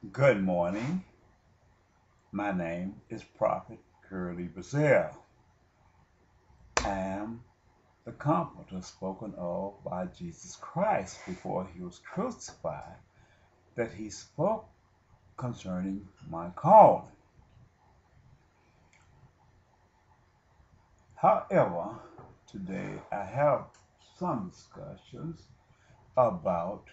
Good morning. My name is Prophet Curly Brazil. I am the comforter spoken of by Jesus Christ before he was crucified, that he spoke concerning my calling. However, today I have some discussions about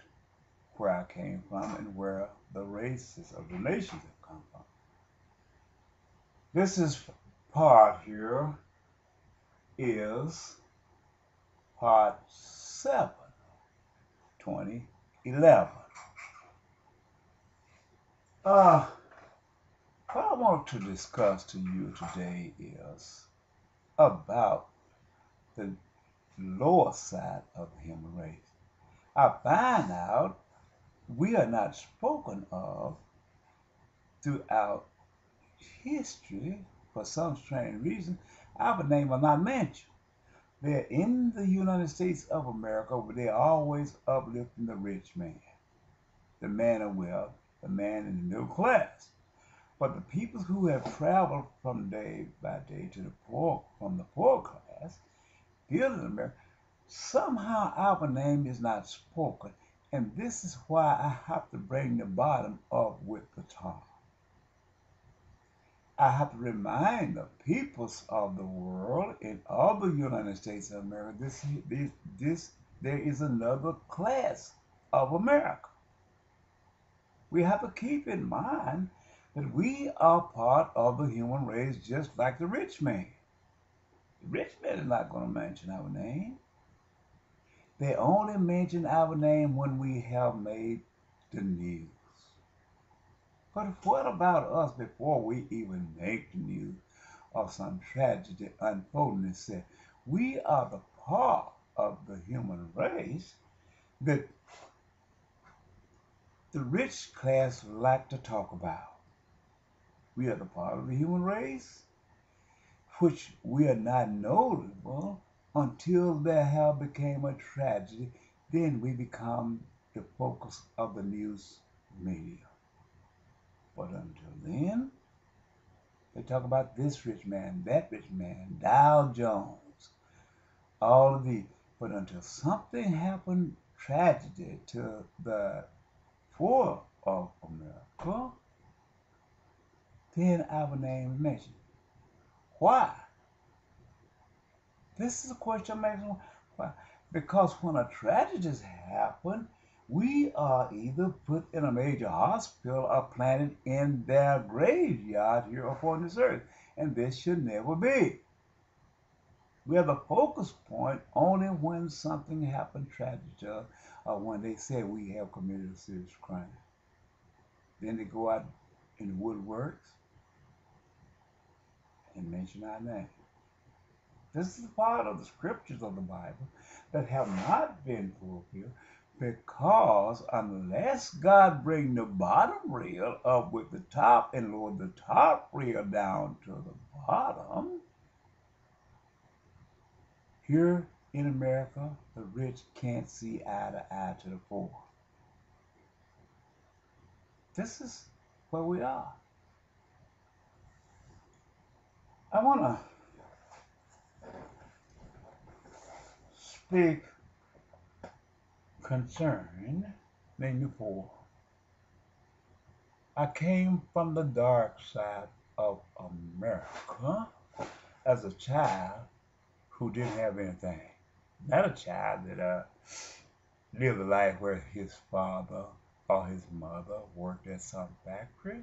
where I came from and where the races of the nations have come from. This is part here is part 7, 2011. Uh, what I want to discuss to you today is about the lower side of the human race. I find out we are not spoken of throughout history for some strange reason. Our name are not mentioned. They're in the United States of America, but they're always uplifting the rich man, the man of wealth, the man in the middle class. But the people who have traveled from day by day to the poor, from the poor class, here in America, somehow our name is not spoken. And this is why I have to bring the bottom up with the top. I have to remind the peoples of the world and of the United States of America this there is another class of America. We have to keep in mind that we are part of the human race just like the rich man. The rich man is not going to mention our name. They only mention our name when we have made the news. But what about us before we even make the news of some tragedy unfolding itself? We are the part of the human race that the rich class like to talk about. We are the part of the human race which we are not notable until there have become a tragedy. Then we become the focus of the news media. But until then, they talk about this rich man, that rich man, Dow Jones, all of these. But until something happened, tragedy to the poor of America, then our name is mentioned. Why? This is a question I'm asking. Why? Because when a tragedy happens, we are either put in a major hospital or planted in their graveyard here upon this earth. And this should never be. We are the focus point only when something happened tragic to us or when they say we have committed a serious crime. Then they go out in the woodworks and mention our name. This is part of the scriptures of the Bible that have not been fulfilled because unless God bring the bottom rail up with the top and lower the top rail down to the bottom, here in America, the rich can't see eye to eye to the poor. This is where we are. I want to speak concerning the poor. I came from the dark side of America as a child who didn't have anything. Not a child that lived a life where his father or his mother worked at some factory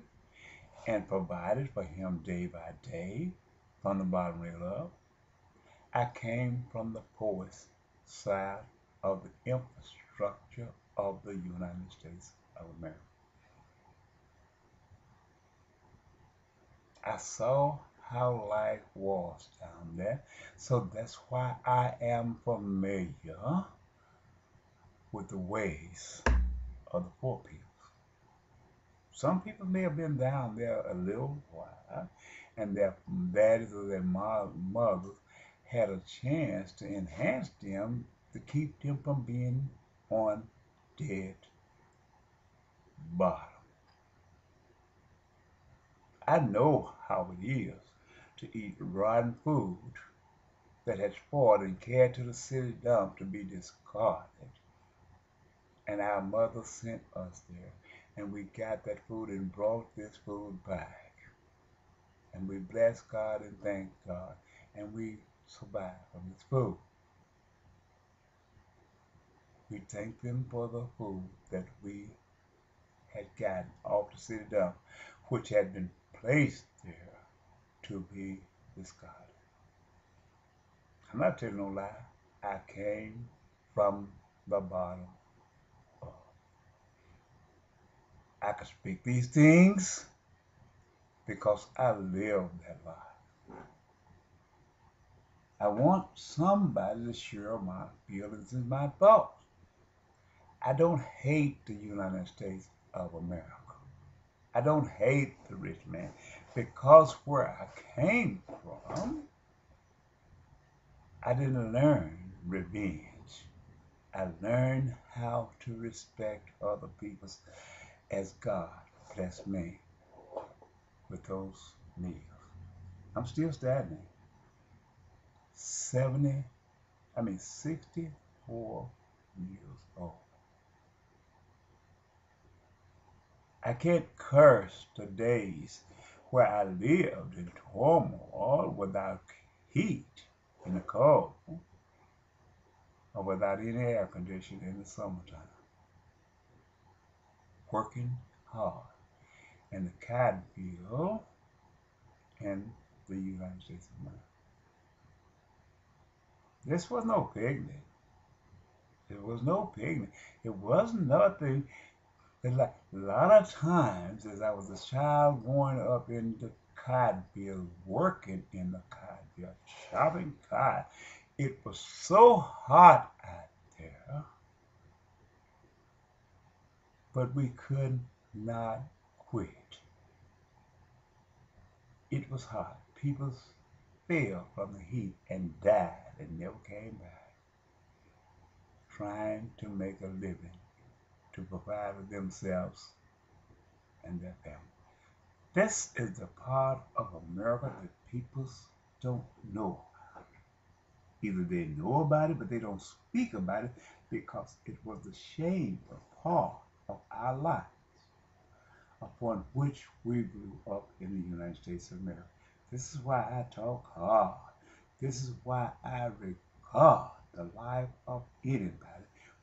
and provided for him day by day from the bottom rail up. I came from the poorest side of the infrastructure of the United States of America. I saw how life was down there, so that's why I am familiar with the ways of the poor people. Some people may have been down there a little while, and their daddies or their mothers had a chance to enhance them to keep them from being on dead bottom. I know how it is to eat rotten food that had spoiled and carried to the city dump to be discarded. And our mother sent us there, and we got that food and brought this food back. And we bless God and thank God, and we survive from this food. We thank them for the food that we had gotten off the city dump, which had been placed there to be discarded. I'm not telling no lie. I came from the bottom up. I can speak these things because I lived that life. I want somebody to share my feelings and my thoughts. I don't hate the United States of America. I don't hate the rich man because where I came from, I didn't learn revenge. I learned how to respect other people as God blessed me with those meals. I'm still standing. 64 years old. I can't curse the days where I lived in turmoil without heat in the cold or without any air conditioning in the summertime. Working hard in the cotton field in the United States of America. This was no picnic. It was no picnic. It was nothing. It's like a lot of times as I was a child growing up in the cotton field, working in the cotton field, chopping cotton, it was so hot out there, but we could not quit. It was hot. People fell from the heat and died and never came back, trying to make a living to provide for themselves and their family. This is the part of America that people don't know. Either they know about it, but they don't speak about it because it was the shameful part of our lives upon which we grew up in the United States of America. This is why I talk hard. This is why I regard the life of anybody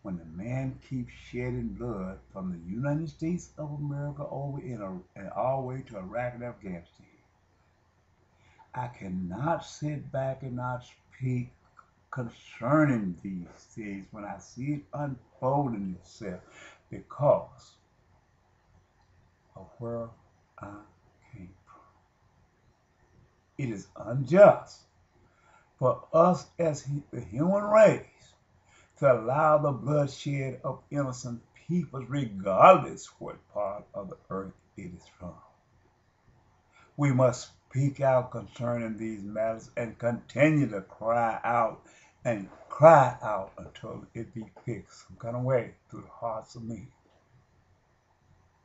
when the man keeps shedding blood from the United States of America over and all the way to Iraq and Afghanistan. I cannot sit back and not speak concerning these things when I see it unfolding itself because of where I came from. It is unjust for us as the human race to allow the bloodshed of innocent people regardless what part of the earth it is from. We must speak out concerning these matters and continue to cry out and cry out until it be fixed some kind of way through the hearts of men.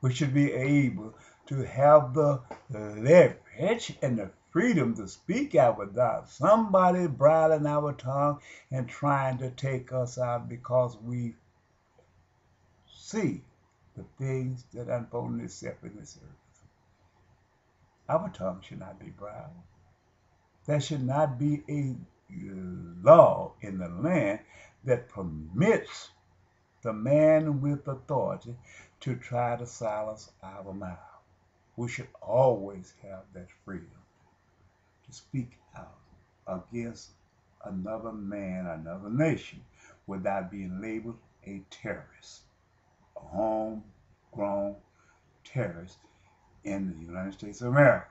We should be able to have the leverage and the freedom to speak out without somebody bridling our tongue and trying to take us out because we see the things that unfold itself in this earth. Our tongue should not be bridled. There should not be a law in the land that permits the man with authority to try to silence our mouth. We should always have that freedom to speak out against another man, another nation, without being labeled a terrorist, a homegrown terrorist in the United States of America.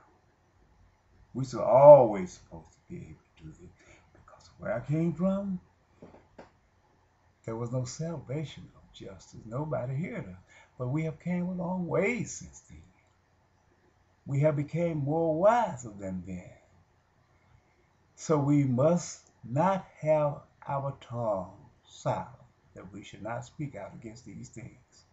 We should always supposed to be able to do this because where I came from, there was no salvation, no justice, nobody heard us. But we have came a long way since then. We have become more wiser than then. So we must not have our tongue silent, that we should not speak out against these things.